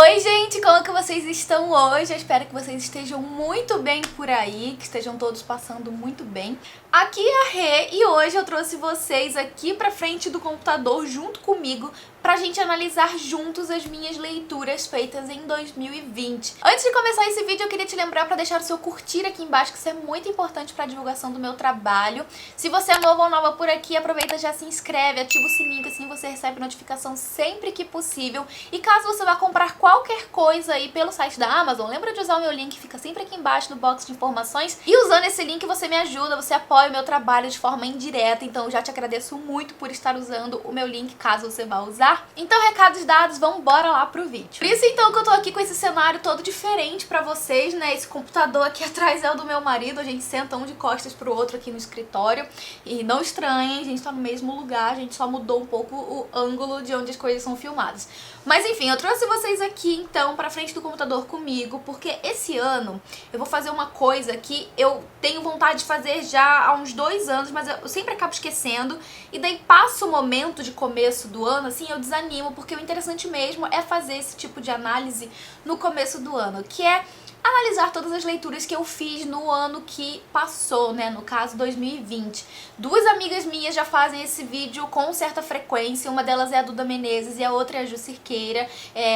Oi gente, como que vocês estão hoje? Eu espero que vocês estejam muito bem por aí, que estejam todos passando muito bem. Aqui é a Rê e hoje eu trouxe vocês aqui pra frente do computador junto comigo pra gente analisar juntos as minhas leituras feitas em 2020. Antes de começar esse vídeo, eu queria te lembrar pra deixar o seu curtir aqui embaixo, que isso é muito importante pra divulgação do meu trabalho. Se você é novo ou nova por aqui, aproveita e já se inscreve, ativa o sininho, que assim você recebe notificação sempre que possível. E caso você vá comprar qualquer coisa aí pelo site da Amazon, lembra de usar o meu link, que fica sempre aqui embaixo no box de informações. E usando esse link você me ajuda, você apoia o meu trabalho de forma indireta, então eu já te agradeço muito por estar usando o meu link, caso você vá usar. Então, recados dados, vamos embora lá pro vídeo. Por isso então que eu tô aqui com esse cenário todo diferente pra vocês, né? Esse computador aqui atrás é o do meu marido, a gente senta um de costas pro outro aqui no escritório. E não estranhem, a gente tá no mesmo lugar, a gente só mudou um pouco o ângulo de onde as coisas são filmadas. Mas enfim, eu trouxe vocês aqui então pra frente do computador comigo, porque esse ano eu vou fazer uma coisa que eu tenho vontade de fazer já há uns 2 anos, mas eu sempre acabo esquecendo. E daí passa o momento de começo do ano, assim, eu desanimo, porque o interessante mesmo é fazer esse tipo de análise no começo do ano, que é analisar todas as leituras que eu fiz no ano que passou, né, no caso 2020. 2 amigas minhas já fazem esse vídeo com certa frequência, uma delas é a Duda Menezes e a outra é a Ju Cirqueira.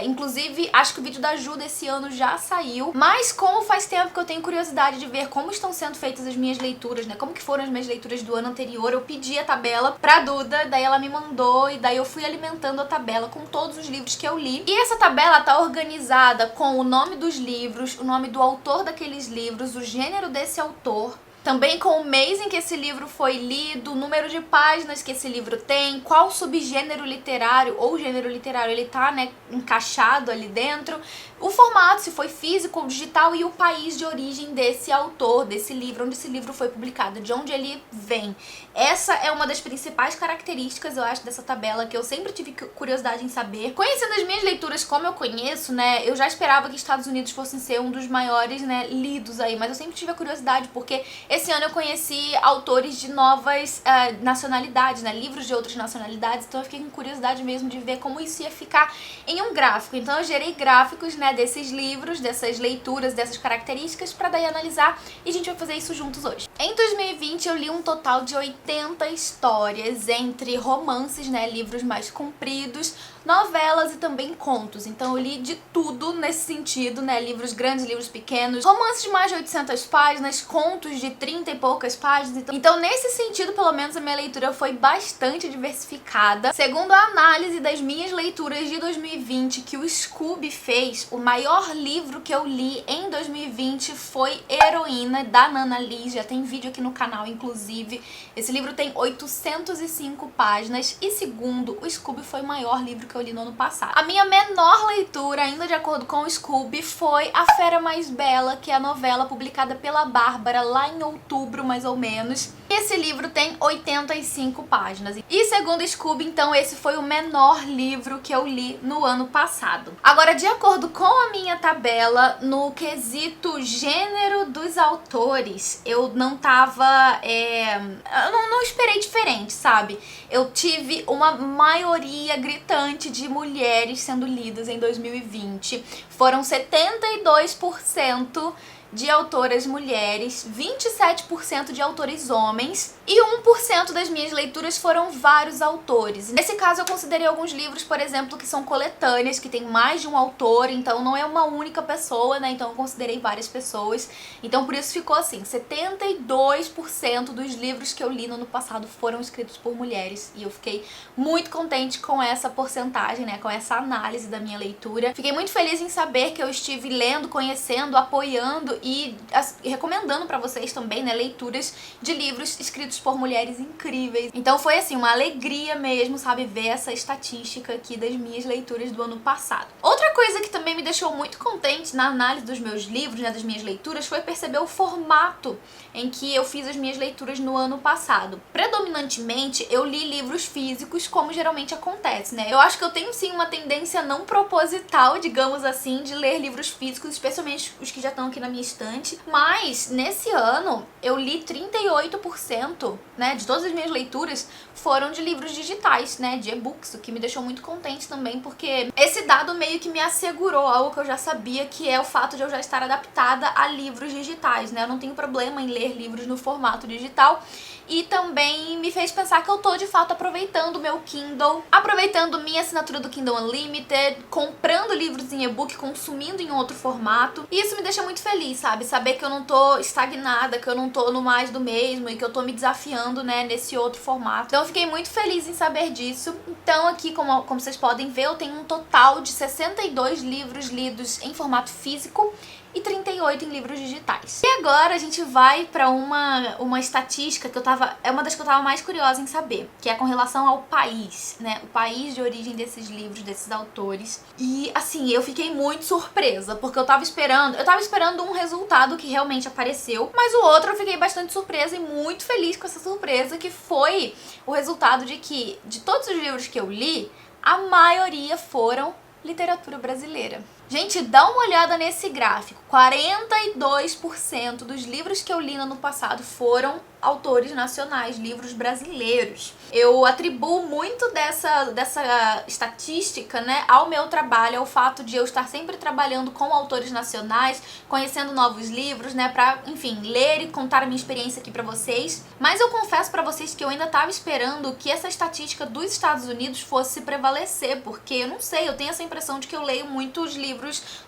Inclusive, acho que o vídeo da Ju desse ano já saiu, mas como faz tempo que eu tenho curiosidade de ver como estão sendo feitas as minhas leituras, né, como que foram as minhas leituras do ano anterior, eu pedi a tabela pra Duda, daí ela me mandou e daí eu fui alimentando a tabela com todos os livros que eu li. E essa tabela tá organizada com o nome dos livros, o nome do autor daqueles livros, o gênero desse autor, também com o mês em que esse livro foi lido, o número de páginas que esse livro tem, qual subgênero literário ou gênero literário ele tá, né, encaixado ali dentro, o formato, se foi físico ou digital, e o país de origem desse autor, desse livro, onde esse livro foi publicado, de onde ele vem. Essa é uma das principais características, eu acho, dessa tabela, que eu sempre tive curiosidade em saber. Conhecendo as minhas leituras como eu conheço, né, eu já esperava que Estados Unidos fossem ser um dos maiores, né, lidos aí, mas eu sempre tive a curiosidade, porque esse ano eu conheci autores de novas nacionalidades, né, livros de outras nacionalidades, então eu fiquei com curiosidade mesmo de ver como isso ia ficar em um gráfico. Então eu gerei gráficos, né, desses livros, dessas leituras, dessas características, pra daí analisar, e a gente vai fazer isso juntos hoje. Em 2020 eu li um total de 80 histórias, entre romances, né, livros mais compridos, novelas e também contos. Então eu li de tudo nesse sentido, né, livros grandes, livros pequenos, romances de mais de 800 páginas, contos de 30 e poucas páginas. Então nesse sentido, pelo menos, a minha leitura foi bastante diversificada. Segundo a análise das minhas leituras de 2020 que o Scooby fez, o maior livro que eu li em 2020 foi Heroína, da Nana Lee. Já tem vídeo aqui no canal, inclusive. Esse livro tem 805 páginas e, segundo o Scooby, foi o maior livro que eu li no ano passado. A minha menor leitura, ainda de acordo com o Scooby, foi A Fera Mais Bela, que é a novela publicada pela Bárbara lá em outubro, mais ou menos. Esse livro tem 85 páginas. E segundo o Scooby, então, esse foi o menor livro que eu li no ano passado. Agora, de acordo com a minha tabela, no quesito gênero dos autores, eu não tava... eu não esperei diferente, sabe? Eu tive uma maioria gritante de mulheres sendo lidas em 2020. Foram 72% de autoras mulheres, 27% de autores homens e 1% das minhas leituras foram vários autores. Nesse caso eu considerei alguns livros, por exemplo, que são coletâneas, que tem mais de um autor, então não é uma única pessoa, né? Então eu considerei várias pessoas. Então por isso ficou assim, 72% dos livros que eu li no ano passado foram escritos por mulheres, e eu fiquei muito contente com essa porcentagem, né? Com essa análise da minha leitura. Fiquei muito feliz em saber que eu estive lendo, conhecendo, apoiando e recomendando pra vocês também, né, leituras de livros escritos por mulheres incríveis. Então foi assim, uma alegria mesmo, sabe, ver essa estatística aqui das minhas leituras do ano passado. Outra coisa que também me deixou muito contente na análise dos meus livros, né, das minhas leituras, foi perceber o formato em que eu fiz as minhas leituras no ano passado. Predominantemente, eu li livros físicos, como geralmente acontece, né? Eu acho que eu tenho sim uma tendência não proposital, digamos assim, de ler livros físicos, especialmente os que já estão aqui na minha estante, mas nesse ano eu li 38% né, de todas as minhas leituras foram de livros digitais, né, de e-books, o que me deixou muito contente também, porque esse dado meio que me assegurou algo que eu já sabia, que é o fato de eu já estar adaptada a livros digitais, né, eu não tenho problema em ler livros no formato digital, e também me fez pensar que eu tô de fato aproveitando o meu Kindle, aproveitando minha assinatura do Kindle Unlimited, comprando livros em e-book, consumindo em outro formato, e isso me deixa muito feliz, sabe, saber que eu não tô estagnada, que eu não tô no mais do mesmo e que eu tô me desafiando, né, nesse outro formato. Então eu fiquei muito feliz em saber disso. Então aqui, como vocês podem ver, eu tenho um total de 62 livros lidos em formato físico e 38 em livros digitais. E agora a gente vai pra uma estatística que é uma das que eu tava mais curiosa em saber, que é com relação ao país, né? O país de origem desses livros, desses autores. E assim, eu fiquei muito surpresa, porque eu tava esperando um resultado que realmente apareceu, mas o outro eu fiquei bastante surpresa e muito feliz com essa surpresa, que foi o resultado de que, de todos os livros que eu li, a maioria foram literatura brasileira. Gente, dá uma olhada nesse gráfico. 42% dos livros que eu li no ano passado foram autores nacionais, livros brasileiros. Eu atribuo muito dessa estatística, né, ao meu trabalho, ao fato de eu estar sempre trabalhando com autores nacionais, conhecendo novos livros, né, pra, enfim, ler e contar a minha experiência aqui pra vocês. Mas eu confesso pra vocês que eu ainda tava esperando que essa estatística dos Estados Unidos fosse prevalecer, porque eu não sei, eu tenho essa impressão de que eu leio muitos livros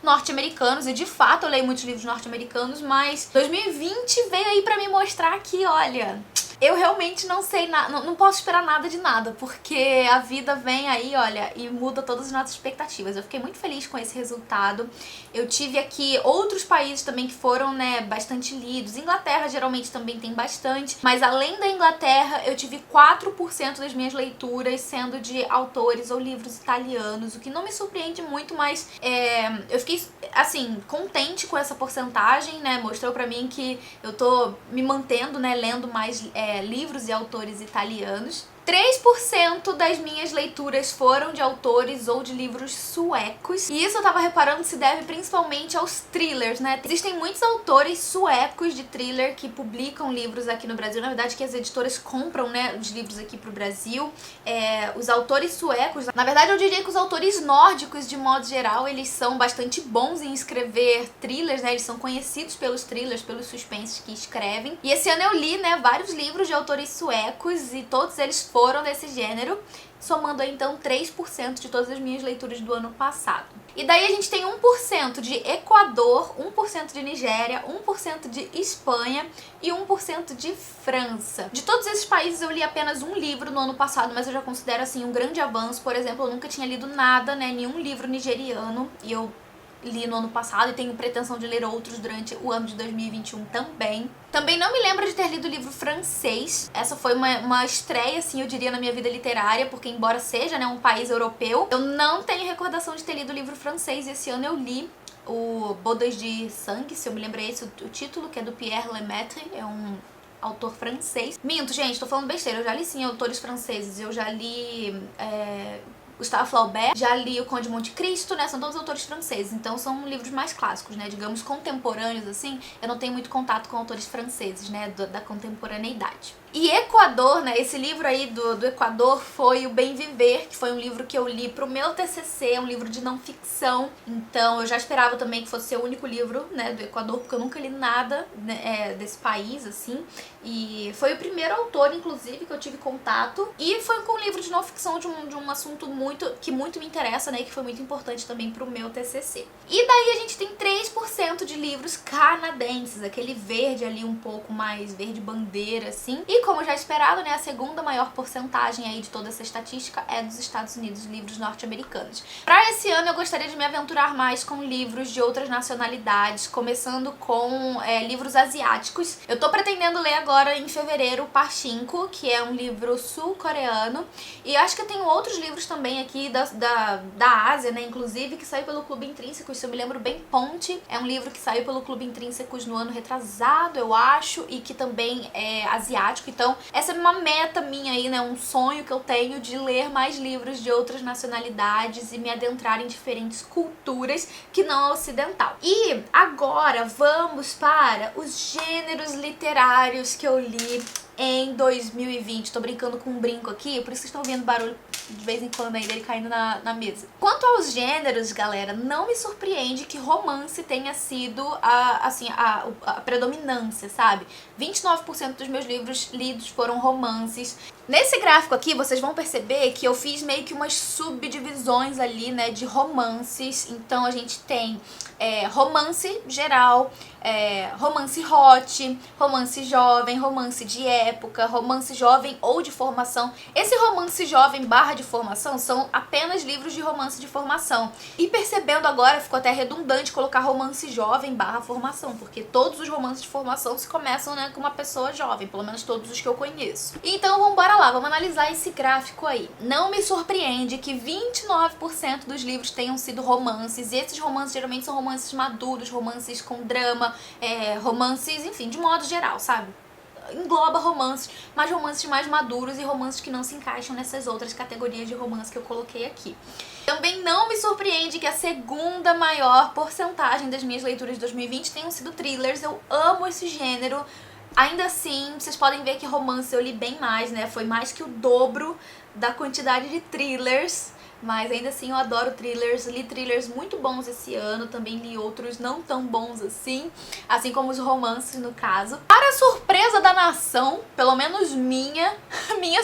norte-americanos, e de fato eu leio muitos livros norte-americanos, mas 2020 veio aí pra me mostrar que, olha, eu realmente não sei nada, não posso esperar nada de nada, porque a vida vem aí, olha, e muda todas as nossas expectativas. Eu fiquei muito feliz com esse resultado. Eu tive aqui outros países também que foram, né, bastante lidos. Inglaterra geralmente também tem bastante, mas além da Inglaterra, eu tive 4% das minhas leituras sendo de autores ou livros italianos, o que não me surpreende muito, mas eu fiquei, assim, contente com essa porcentagem, né, mostrou pra mim que eu tô me mantendo, né, lendo mais livros e autores italianos. 3% das minhas leituras foram de autores ou de livros suecos. E isso eu tava reparando se deve principalmente aos thrillers, né? Existem muitos autores suecos de thriller que publicam livros aqui no Brasil. Na verdade, que as editoras compram, né, os livros aqui pro Brasil. Os autores suecos... Na verdade, eu diria que os autores nórdicos, de modo geral, eles são bastante bons em escrever thrillers, né? Eles são conhecidos pelos thrillers, pelos suspenses que escrevem. E esse ano eu li, né, vários livros de autores suecos e todos eles foram desse gênero, somando aí então 3% de todas as minhas leituras do ano passado. E daí a gente tem 1% de Equador, 1% de Nigéria, 1% de Espanha e 1% de França. De todos esses países eu li apenas um livro no ano passado, mas eu já considero assim um grande avanço. Por exemplo, eu nunca tinha lido nada, né, nenhum livro nigeriano, e eu li no ano passado e tenho pretensão de ler outros durante o ano de 2021 também. Também não me lembro de ter lido o livro francês. Essa foi uma estreia, assim, eu diria, na minha vida literária, porque embora seja, né, um país europeu, eu não tenho recordação de ter lido o livro francês. E esse ano eu li o Bodas de Sangue, se eu me lembro esse o título, que é do Pierre Lemaitre, é um autor francês. Minto, gente, tô falando besteira, eu já li sim autores franceses, eu já li... Gustave Flaubert, já li o Conde de Monte Cristo, né, são todos autores franceses, então são livros mais clássicos, né, digamos contemporâneos, assim, eu não tenho muito contato com autores franceses, né, da contemporaneidade. E Equador, né, esse livro aí do Equador foi o Bem Viver, que foi um livro que eu li pro meu TCC, um livro de não ficção, então eu já esperava também que fosse ser o único livro, né, do Equador, porque eu nunca li nada, né, desse país, assim, e foi o primeiro autor, inclusive, que eu tive contato, e foi com um livro de não ficção de um assunto que muito me interessa, né, e que foi muito importante também pro meu TCC. E daí a gente tem 3% de livros canadenses, aquele verde ali um pouco mais verde bandeira, assim, e como já esperado, né, a segunda maior porcentagem aí de toda essa estatística é dos Estados Unidos, livros norte-americanos. Para esse ano eu gostaria de me aventurar mais com livros de outras nacionalidades, começando com livros asiáticos. Eu tô pretendendo ler agora em fevereiro Pachinko, que é um livro sul-coreano, e acho que eu tenho outros livros também aqui da Ásia, né, inclusive, que saiu pelo Clube Intrínsecos, se eu me lembro bem, Ponte, é um livro que saiu pelo Clube Intrínsecos no ano retrasado, eu acho, e que também é asiático, científico. Então, essa é uma meta minha aí, né? Um sonho que eu tenho de ler mais livros de outras nacionalidades e me adentrar em diferentes culturas que não a ocidental. E agora vamos para os gêneros literários que eu li em 2020. Tô brincando com um brinco aqui, por isso que vocês estão ouvindo barulho de vez em quando aí dele caindo na mesa. Quanto aos gêneros, galera, não me surpreende que romance tenha sido a predominância, sabe? 29% dos meus livros lidos foram romances. Nesse gráfico aqui, vocês vão perceber que eu fiz meio que umas subdivisões ali, né, de romances. Então a gente tem romance geral, romance hot, romance jovem, romance de época, romance jovem ou de formação. Esse romance jovem barra de formação são apenas livros de romance de formação. E percebendo agora, ficou até redundante colocar romance jovem barra formação, porque todos os romances de formação se começam, né, com uma pessoa jovem, pelo menos todos os que eu conheço. Então vamos lá, vamos analisar esse gráfico aí. Não me surpreende que 29% dos livros tenham sido romances, e esses romances geralmente são romances maduros, romances com drama, romances, enfim, de modo geral, sabe? Engloba romances, mas romances mais maduros e romances que não se encaixam nessas outras categorias de romance que eu coloquei aqui. Também não me surpreende que a segunda maior porcentagem das minhas leituras de 2020 tenham sido thrillers. Eu amo esse gênero. Ainda assim, vocês podem ver que romance eu li bem mais, né? Foi mais que o dobro da quantidade de thrillers. Mas ainda assim eu adoro thrillers, li thrillers muito bons esse ano, também li outros não tão bons assim como os romances no caso. Para a surpresa da nação, pelo menos minha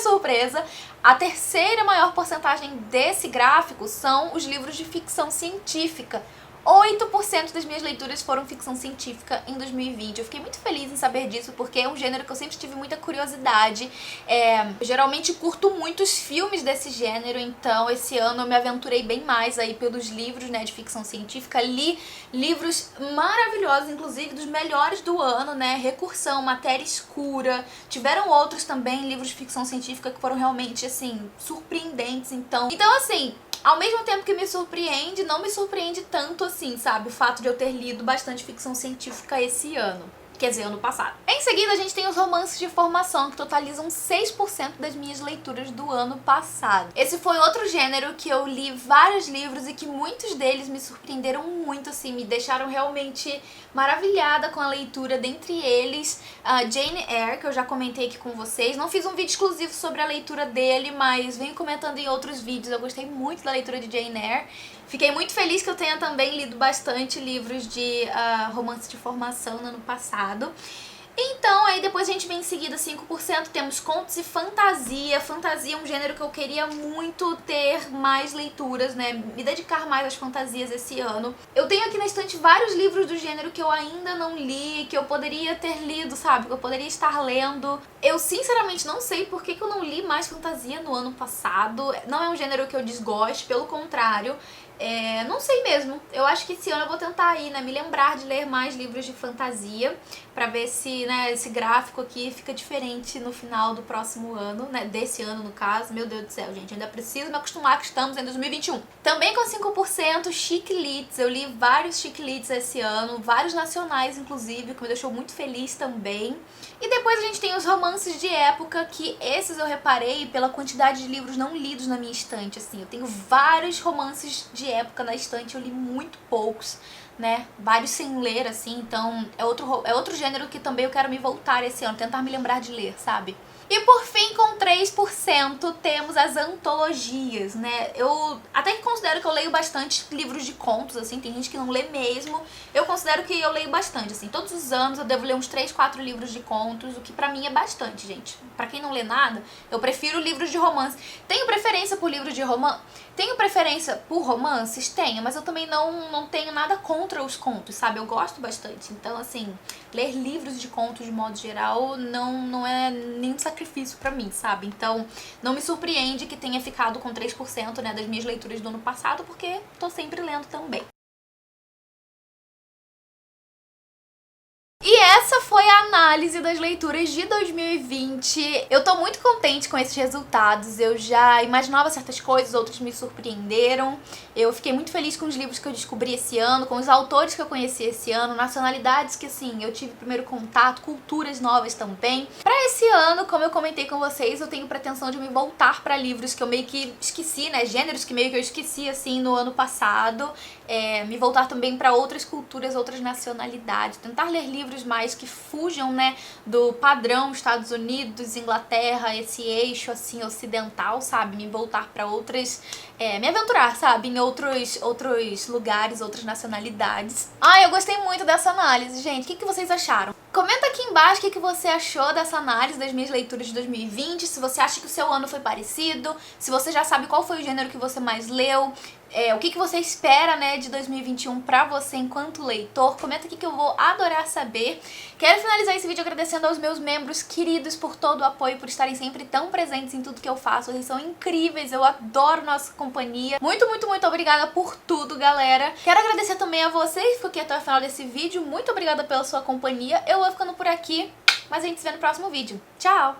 surpresa, a terceira maior porcentagem desse gráfico são os livros de ficção científica. 8% das minhas leituras foram ficção científica em 2020. Eu fiquei muito feliz em saber disso, porque é um gênero que eu sempre tive muita curiosidade. Eu geralmente curto muito os filmes desse gênero, então esse ano eu me aventurei bem mais aí pelos livros, né, de ficção científica. Li livros maravilhosos, inclusive dos melhores do ano, né, Recursão, Matéria Escura. Tiveram outros também, livros de ficção científica que foram realmente, assim, surpreendentes. Então assim, ao mesmo tempo que me surpreende, não me surpreende tanto assim, sabe? O fato de eu ter lido bastante ficção científica esse ano. Quer dizer, ano passado. Em seguida, a gente tem os romances de formação, que totalizam 6% das minhas leituras do ano passado. Esse foi outro gênero que eu li vários livros e que muitos deles me surpreenderam muito, assim, me deixaram realmente maravilhada com a leitura. Dentre eles, Jane Eyre, que eu já comentei aqui com vocês. Não fiz um vídeo exclusivo sobre a leitura dele, mas venho comentando em outros vídeos. Eu gostei muito da leitura de Jane Eyre. Fiquei muito feliz que eu tenha também lido bastante livros de romance de formação no ano passado. Então, aí depois a gente vem em seguida 5%, temos contos e fantasia. Fantasia é um gênero que eu queria muito ter mais leituras, né? Me dedicar mais às fantasias esse ano. Eu tenho aqui na estante vários livros do gênero que eu ainda não li, que eu poderia ter lido, sabe? Que eu poderia estar lendo. Eu sinceramente não sei por que eu não li mais fantasia no ano passado. Não é um gênero que eu desgoste, pelo contrário. Não sei mesmo. Eu acho que esse ano eu vou tentar aí, né, me lembrar de ler mais livros de fantasia, pra ver se, né, esse gráfico aqui fica diferente no final do próximo ano, né, desse ano no caso. Meu Deus do céu, gente, ainda preciso me acostumar que estamos em 2021. Também com 5%, chick lit. Eu li vários chick lits esse ano, vários nacionais inclusive, que me deixou muito feliz também. E depois a gente tem os romances de época, que esses eu reparei pela quantidade de livros não lidos na minha estante, assim. Eu tenho vários romances de época na estante, eu li muito poucos, né? Vários sem ler, assim, então é outro gênero que também eu quero me voltar esse ano, tentar me lembrar de ler, sabe? E por fim, com 3%, temos as antologias, né? Eu até que considero que eu leio bastante livros de contos, assim, tem gente que não lê mesmo. Eu considero que eu leio bastante, assim, todos os anos eu devo ler uns 3, 4 livros de contos, o que pra mim é bastante, gente. Pra quem não lê nada, eu prefiro livros de romance. Tenho preferência por livros de romance? Tenho preferência por romances? Tenho, mas eu também não tenho nada contra os contos, sabe? Eu gosto bastante. Então, assim, ler livros de contos de modo geral não é nenhum sacrifício pra mim, sabe? Então, não me surpreende que tenha ficado com 3%, né, das minhas leituras do ano passado, porque tô sempre lendo também. E essa foi a análise das leituras de 2020. Eu tô muito contente com esses resultados. Eu já imaginava certas coisas, outras me surpreenderam. Eu fiquei muito feliz com os livros que eu descobri esse ano, com os autores que eu conheci esse ano, nacionalidades que, assim, eu tive primeiro contato, culturas novas também. Pra esse ano, como eu comentei com vocês, eu tenho pretensão de me voltar pra livros que eu meio que esqueci, né? Gêneros que meio que eu esqueci, assim, no ano passado. Me voltar também pra outras culturas, outras nacionalidades. Tentar ler livros mais que fujam, né, do padrão Estados Unidos, Inglaterra, esse eixo, assim, ocidental, sabe? Me voltar pra outras... me aventurar, sabe? Em outros lugares, outras nacionalidades. Eu gostei muito dessa análise, gente. O que vocês acharam? Comenta aqui embaixo o que você achou dessa análise das minhas leituras de 2020, se você acha que o seu ano foi parecido, se você já sabe qual foi o gênero que você mais leu, o que você espera, né, de 2021 pra você enquanto leitor. Comenta aqui que eu vou adorar saber. Quero finalizar esse vídeo agradecendo aos meus membros queridos por todo o apoio, por estarem sempre tão presentes em tudo que eu faço. Eles são incríveis, eu adoro nossa companhia. Muito, muito, muito obrigada por tudo, galera. Quero agradecer também a vocês que ficou aqui até o final desse vídeo. Muito obrigada pela sua companhia. Eu vou ficando por aqui, mas a gente se vê no próximo vídeo. Tchau!